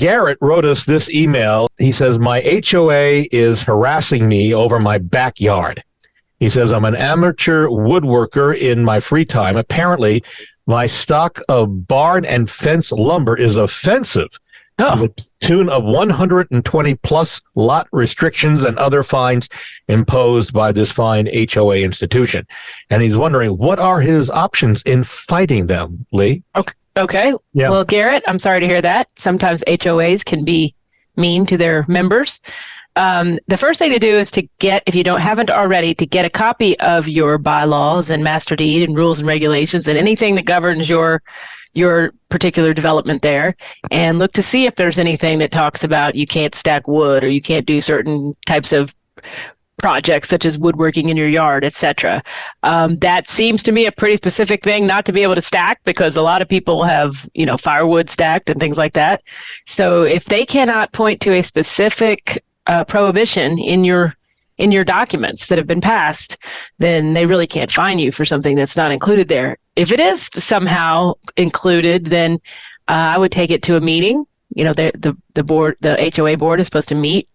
Garrett wrote us this email. He says, my HOA is harassing me over my backyard. He says, I'm an amateur woodworker in my free time. Apparently, my stock of barn and fence lumber is offensive to the tune of 120 plus lot restrictions and other fines imposed by this fine HOA institution. And he's wondering, what are his options in fighting them, Lee? Okay. Yeah. Well, Garrett, I'm sorry to hear that. Sometimes HOAs can be mean to their members. The first thing to do is to get, if you haven't already, to get a copy of your bylaws and master deed and rules and regulations and anything that governs your particular development there, and look to see if there's anything that talks about you can't stack wood or you can't do certain types of projects such as woodworking in your yard, etc. That seems to me a pretty specific thing not to be able to stack, because a lot of people have, firewood stacked and things like that. So if they cannot point to a specific prohibition in your documents that have been passed, then they really can't fine you for something that's not included there. If it is somehow included, then I would take it to a meeting. The board, the HOA board, is supposed to meet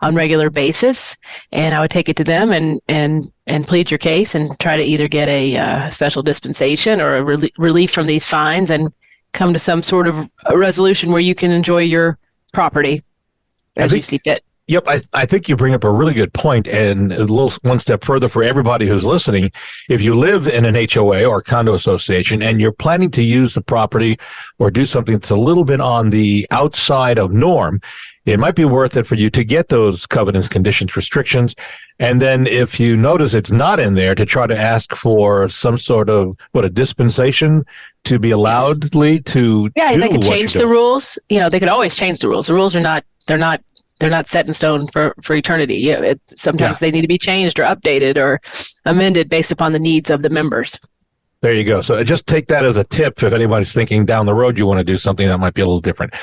on regular basis, and I would take it to them and plead your case and try to either get a special dispensation or a relief from these fines and come to some sort of a resolution where you can enjoy your property as you see fit. Yep, I think you bring up a really good point, and a little one step further for everybody who's listening. If you live in an HOA or condo association and you're planning to use the property or do something that's a little bit on the outside of norm, it might be worth it for you to get those covenants, conditions, restrictions, and then if you notice it's not in there, to try to ask for some sort of a dispensation to be allowed to do. Yeah, they could change the rules. They could always change the rules. The rules are not set in stone for eternity. Sometimes they need to be changed or updated or amended based upon the needs of the members. There you go. So just take that as a tip if anybody's thinking down the road you want to do something that might be a little different.